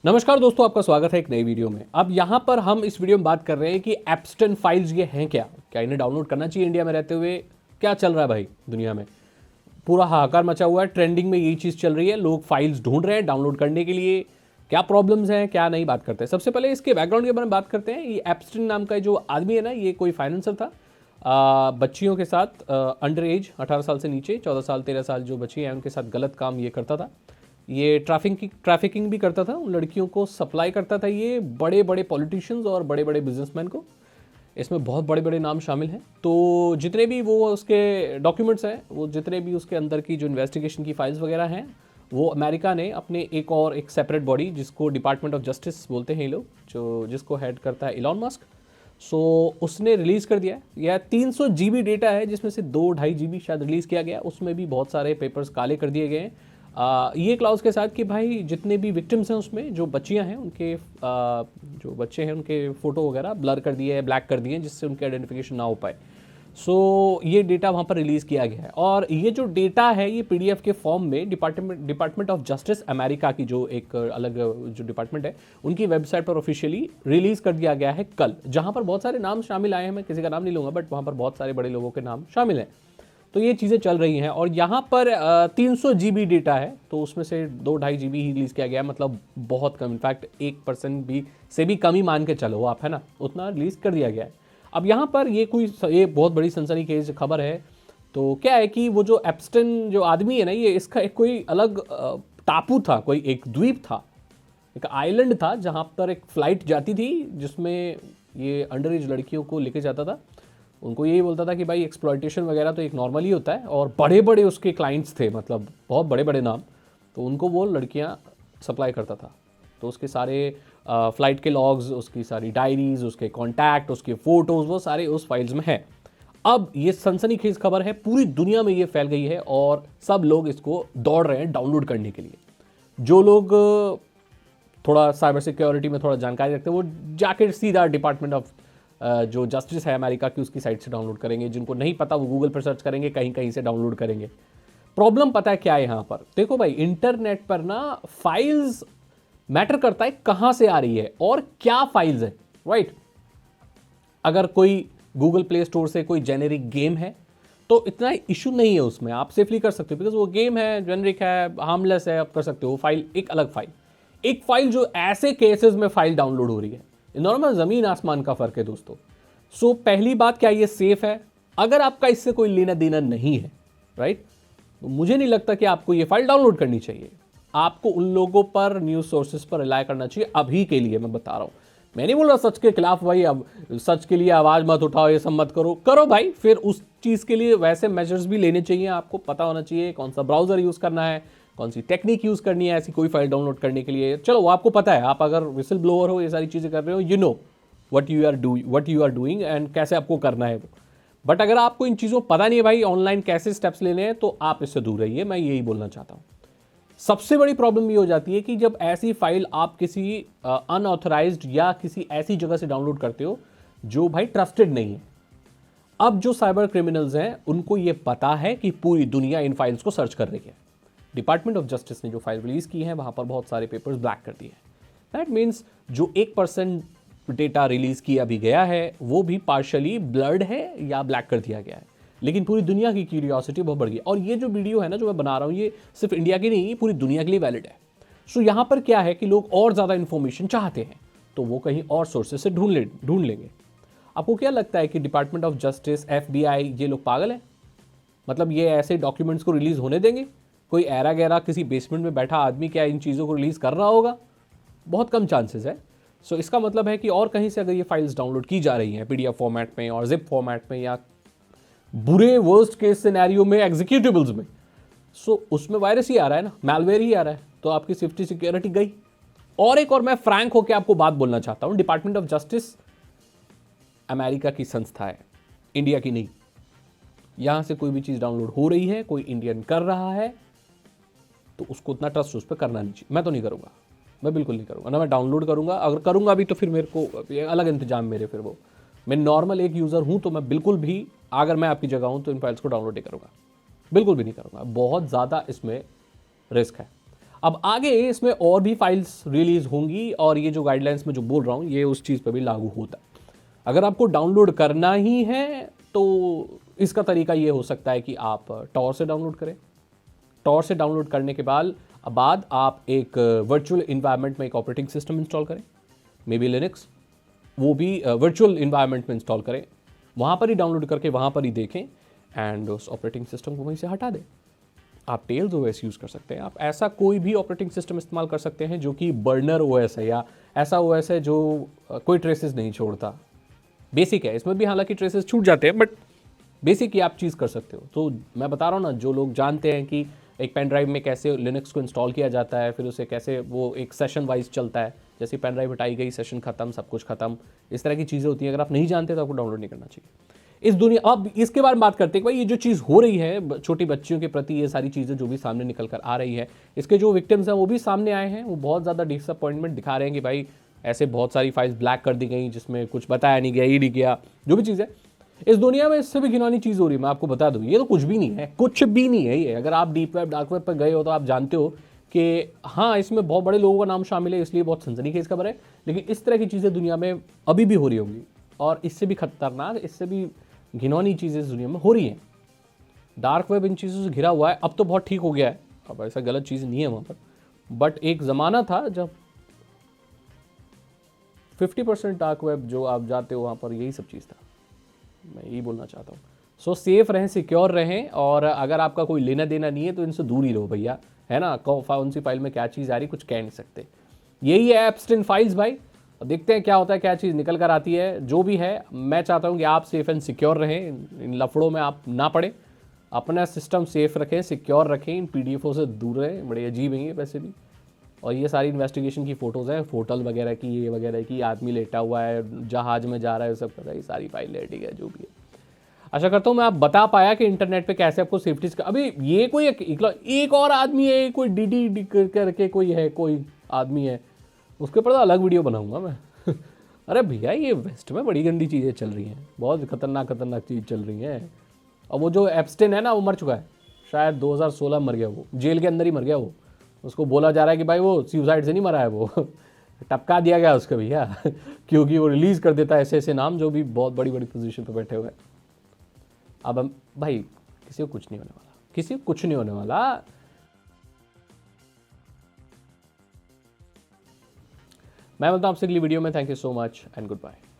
नमस्कार दोस्तों, आपका स्वागत है एक नई वीडियो में। अब यहाँ पर हम इस वीडियो में बात कर रहे हैं कि एप्स्टन फाइल्स ये हैं क्या इन्हें डाउनलोड करना चाहिए इंडिया में रहते हुए? क्या चल रहा है भाई दुनिया में? पूरा हाहाकार मचा हुआ है, ट्रेंडिंग में यही चीज़ चल रही है, लोग फाइल्स ढूंढ रहे हैं डाउनलोड करने के लिए। क्या प्रॉब्लम्स हैं, क्या नहीं, बात करते हैं। सबसे पहले इसके बैकग्राउंड के बारे में बात करते हैं। ये एप्स्टन नाम का जो आदमी है ना, ये कोई फाइनेंसर था। बच्चियों के साथ अंडर एज 18 साल से नीचे 14 साल 13 साल जो बच्ची हैं उनके साथ गलत काम ये करता था। ये ट्रैफिकिंग भी करता था, उन लड़कियों को सप्लाई करता था ये बड़े बड़े पॉलिटिशियंस और बड़े बड़े बिजनेसमैन को। इसमें बहुत बड़े बड़े नाम शामिल हैं। तो जितने भी वो उसके डॉक्यूमेंट्स हैं, वो जितने भी उसके अंदर की जो इन्वेस्टिगेशन की फाइल्स वगैरह हैं, वो अमेरिका ने अपने एक सेपरेट बॉडी जिसको डिपार्टमेंट ऑफ जस्टिस बोलते हैं ये लोग, जो जिसको हेड करता है इलॉन मस्क, सो उसने रिलीज़ कर दिया है। यह 300 GB डेटा है जिसमें से 2-2.5 GB शायद रिलीज़ किया गया। उसमें भी बहुत सारे पेपर्स काले कर दिए गए हैं ये क्लाउज के साथ कि भाई जितने भी विक्टिम्स हैं उसमें जो बच्चियां हैं उनके जो बच्चे हैं उनके फ़ोटो वगैरह ब्लर कर दिए हैं, ब्लैक कर दिए हैं, जिससे उनकी आइडेंटिफिकेशन ना हो पाए। सो ये डेटा वहाँ पर रिलीज़ किया गया है और ये जो डेटा है ये PDF के फॉर्म में डिपार्टमेंट ऑफ जस्टिस अमेरिका की जो एक अलग जो डिपार्टमेंट है उनकी वेबसाइट पर ऑफिशियली रिलीज़ कर दिया गया है कल, जहाँ पर बहुत सारे नाम शामिल आए हैं। मैं किसी का नाम नहीं लूँगा बट वहाँ पर बहुत सारे बड़े लोगों के नाम शामिल हैं। तो ये चीज़ें चल रही हैं और यहाँ पर 300 GB डेटा है, तो उसमें से 2-2.5 GB ही रिलीज़ किया गया है, मतलब बहुत कम। इनफैक्ट 1% भी से भी कम ही मान के चलो आप, है ना, उतना रिलीज़ कर दिया गया है। अब यहाँ पर ये बहुत बड़ी सनसनीखेज खबर है। तो क्या है कि वो जो एप्स्टन जो आदमी है ना, ये इसका एक कोई अलग टापू था, कोई एक द्वीप था, एक आइलैंड था जहाँ पर एक फ़्लाइट जाती थी जिसमें ये अंडर एज लड़कियों को लेके जाता था। उनको यही बोलता था कि भाई एक्सप्लॉयटेशन वगैरह तो एक नॉर्मल ही होता है, और बड़े बड़े उसके क्लाइंट्स थे, मतलब बहुत बड़े बड़े नाम, तो उनको वो लड़कियां सप्लाई करता था। तो उसके सारे फ़्लाइट के लॉग्स, उसकी सारी डायरीज, उसके कॉन्टैक्ट, उसके फ़ोटोज़, वो सारे उस फाइल्स में हैं। अब ये सनसनीखेज खबर है, पूरी दुनिया में ये फैल गई है और सब लोग इसको दौड़ रहे हैं डाउनलोड करने के लिए। जो लोग थोड़ा साइबर सिक्योरिटी में थोड़ा जानकारी रखते हैं वो जाके सीधा डिपार्टमेंट ऑफ जो जस्टिस है अमेरिका की उसकी साइट से डाउनलोड करेंगे। जिनको नहीं पता वो गूगल पर सर्च करेंगे, कहीं कहीं से डाउनलोड करेंगे। प्रॉब्लम पता है क्या है यहाँ पर? देखो भाई, इंटरनेट पर ना फाइल्स मैटर करता है कहाँ से आ रही है और क्या फाइल्स है, राइट? अगर कोई गूगल प्ले स्टोर से कोई जेनेरिक गेम है तो इतना इशू नहीं है, उसमें आप सेफली कर सकते हो, बिकॉज वो गेम है, जेनेरिक है, हार्मलेस है, आप कर सकते हो। फाइल एक अलग फाइल, एक फाइल जो ऐसे केसेस में फाइल डाउनलोड हो रही है, नॉर्मल ज़मीन आसमान का फ़र्क है दोस्तों। सो पहली बात, क्या ये सेफ है? अगर आपका इससे कोई लेना देना नहीं है, राइट, तो मुझे नहीं लगता कि आपको ये फाइल डाउनलोड करनी चाहिए। आपको उन लोगों पर, न्यूज़ सोर्सेज पर रिलाय करना चाहिए। अभी के लिए मैं बता रहा हूँ, मैं नहीं बोल रहा सच के खिलाफ भाई, अब सच के लिए आवाज़ मत उठाओ, ये सब मत करो भाई। फिर उस चीज़ के लिए वैसे मेजर्स भी लेने चाहिए। आपको पता होना चाहिए कौन सा ब्राउज़र यूज़ करना है, कौन सी टेक्निक यूज़ करनी है ऐसी कोई फाइल डाउनलोड करने के लिए। चलो वो आपको पता है, आप अगर विसल ब्लोअर हो, ये सारी चीज़ें कर रहे हो, you know what you are doing and कैसे आपको करना है वो। बट अगर आपको इन चीज़ों पता नहीं है भाई, ऑनलाइन कैसे स्टेप्स लेने हैं, तो आप इससे दूर रहिए, मैं यही बोलना चाहता हूँ। सबसे बड़ी प्रॉब्लम ये हो जाती है कि जब ऐसी फाइल आप किसी अनऑथराइज्ड या किसी ऐसी जगह से डाउनलोड करते हो जो भाई ट्रस्टेड नहीं है। अब जो साइबर क्रिमिनल्स हैं उनको ये पता है कि पूरी दुनिया इन फाइल्स को सर्च कर रही है। डिपार्टमेंट ऑफ जस्टिस ने जो फाइल रिलीज की है वहां पर बहुत सारे पेपर्स ब्लैक कर दिए हैं। दैट मीन्स जो 1% डेटा रिलीज किया भी गया है वो भी पार्शली ब्लर्ड है या ब्लैक कर दिया गया है, लेकिन पूरी दुनिया की क्यूरियोसिटी बहुत बढ़ गई। और ये जो वीडियो है ना जो मैं बना रहा हूँ, ये सिर्फ इंडिया की नहीं, पूरी दुनिया के लिए वैलिड है। सो यहाँ पर क्या है कि लोग और ज़्यादा इन्फॉर्मेशन चाहते हैं तो वो कहीं और सोर्सेज से ढूंढ लेंगे। आपको क्या लगता है कि डिपार्टमेंट ऑफ जस्टिस, FBI, ये लोग पागल हैं? मतलब ये ऐसे डॉक्यूमेंट्स को रिलीज होने देंगे? कोई ऐरा गैरा किसी बेसमेंट में बैठा आदमी क्या इन चीज़ों को रिलीज़ कर रहा होगा? बहुत कम चांसेस है। सो इसका मतलब है कि और कहीं से अगर ये फाइल्स डाउनलोड की जा रही हैं PDF फॉर्मेट में और जिप फॉर्मेट में या बुरे वर्स्ट केस सिनेरियो में एग्जीक्यूटिबल्स में, सो उसमें वायरस ही आ रहा है ना, मैलवेयर ही आ रहा है, तो आपकी सेफ्टी सिक्योरिटी गई। और मैं फ्रैंक होकर आपको बात बोलना चाहता हूं, डिपार्टमेंट ऑफ जस्टिस अमेरिका की संस्था है, इंडिया की नहीं। यहां से कोई भी चीज़ डाउनलोड हो रही है, कोई इंडियन कर रहा है, तो उसको उतना ट्रस्ट उस पर करना नहीं चाहिए। मैं तो नहीं करूँगा, मैं बिल्कुल नहीं करूँगा ना। मैं डाउनलोड करूँगा, अगर करूँगा भी तो फिर मेरे को अलग इंतजाम मेरे, फिर वो मैं नॉर्मल एक यूज़र हूँ तो मैं बिल्कुल भी, अगर मैं आपकी जगह हूँ तो इन फाइल्स को डाउनलोड नहीं करूँगा, बिल्कुल भी नहीं करूँगा। बहुत ज़्यादा इसमें रिस्क है। अब आगे इसमें और भी फाइल्स रिलीज होंगी और ये जो गाइडलाइंस में जो बोल रहा हूँ ये उस चीज़ पर भी लागू होता है। अगर आपको डाउनलोड करना ही है तो इसका तरीका ये हो सकता है कि आप टॉर से डाउनलोड करें। टॉर से डाउनलोड करने के बाद आप एक वर्चुअल इन्वायरमेंट में एक ऑपरेटिंग सिस्टम इंस्टॉल करें, मे बी लिनक्स, वो भी वर्चुअल इन्वायरमेंट में इंस्टॉल करें, वहाँ पर ही डाउनलोड करके वहाँ पर ही देखें एंड उस ऑपरेटिंग सिस्टम को वहीं से हटा दें। आप टेल्स ओएस यूज़ कर सकते हैं, आप ऐसा कोई भी ऑपरेटिंग सिस्टम इस्तेमाल कर सकते हैं जो कि बर्नर ओएस है या ऐसा ओएस है जो कोई ट्रेसेस नहीं छोड़ता। बेसिक है, इसमें भी हालांकि ट्रेसेस छूट जाते हैं बट बेसिक ही आप चीज़ कर सकते हो। तो मैं बता रहा हूँ ना, जो लोग जानते हैं कि एक पेन ड्राइव में कैसे लिनक्स को इंस्टॉल किया जाता है, फिर उसे कैसे वो एक सेशन वाइज चलता है, जैसे पेन ड्राइव हटाई गई सेशन खत्म, सब कुछ खत्म, इस तरह की चीज़ें होती हैं। अगर आप नहीं जानते तो आपको डाउनलोड नहीं करना चाहिए। इस दुनिया, अब इसके बारे में बात करते हैं कि भाई ये जो चीज़ हो रही है छोटी बच्चियों के प्रति, ये सारी चीज़ें जो भी सामने निकल कर आ रही है, इसके जो विक्टिम्स हैं वो भी सामने आए हैं, वो बहुत ज़्यादा डिसअपॉइंटमेंट दिखा रहे हैं कि भाई ऐसे बहुत सारी फाइल्स ब्लैक कर दी गई जिसमें कुछ बताया नहीं गया, ये नहीं गया, जो भी चीज़ है इस दुनिया में इससे भी घिनौनी चीज़ हो रही है। मैं आपको बता दूं, ये तो कुछ भी नहीं है, कुछ भी नहीं है ये। अगर आप डीप वेब, डार्क वेब पर गए हो तो आप जानते हो कि हाँ, इसमें बहुत बड़े लोगों का नाम शामिल है, इसलिए बहुत सनसनीखेज खबर है, लेकिन इस तरह की चीज़ें दुनिया में अभी भी हो रही होंगी और इससे भी खतरनाक, इससे भी घिनौनी चीज़ें इस दुनिया में हो रही हैं। डार्क वेब इन चीज़ों से घिरा हुआ है, अब तो बहुत ठीक हो गया है, अब ऐसा गलत चीज़ नहीं है वहाँ पर, बट एक ज़माना था जब 50% डार्क वेब जो आप जाते हो वहाँ पर यही सब चीज़ था। मैं यही बोलना चाहता हूँ। सो सेफ रहें, सिक्योर रहें, और अगर आपका कोई लेना देना नहीं है तो इनसे दूर ही रहो भैया, है ना। कौन सी फाइल में क्या चीज़ आ रही कुछ कह नहीं सकते। यही है एप्स्टेन फाइल्स भाई। देखते हैं क्या होता है, क्या चीज़ निकल कर आती है। जो भी है, मैं चाहता हूँ कि आप सेफ एंड सिक्योर रहें, इन लफड़ों में आप ना पड़े, अपना सिस्टम सेफ रखें, सिक्योर रखें, इन पीडीएफओं से दूर रहें। बड़े अजीब हैं ये वैसे भी, और ये सारी इन्वेस्टिगेशन की फ़ोटोज़ हैं, होटल वगैरह की, ये वगैरह की, आदमी लेटा हुआ है, जहाज में जा रहा है, सब कर रहा है, ये सारी फाइल है, ठीक है, जो भी है। आशा करता हूँ मैं आप बता पाया कि इंटरनेट पे कैसे आपको सेफ्टी का। अभी ये कोई एक और आदमी है, कोई डी करके कोई है, कोई आदमी है, उसके ऊपर तो अलग वीडियो बनाऊंगा मैं। अरे भैया, ये वेस्ट में बड़ी गंदी चीज़ें चल रही हैं, बहुत खतरनाक चीज़ चल रही हैं। और वो जो एप्स्टेन है ना, वो मर चुका है, शायद 2016 मर गया, वो जेल के अंदर ही मर गया वो। उसको बोला जा रहा है कि भाई वो सुसाइड से नहीं मरा है, वो टपका दिया गया उसको भैया, क्योंकि वो रिलीज़ कर देता है ऐसे ऐसे नाम जो भी बहुत बड़ी बड़ी पोजीशन पे बैठे हुए हैं। अब हम भाई, किसी को कुछ नहीं होने वाला, किसी को कुछ नहीं होने वाला। मैं बोलता हूँ आपसे अगली वीडियो में। Thank you so much and good bye.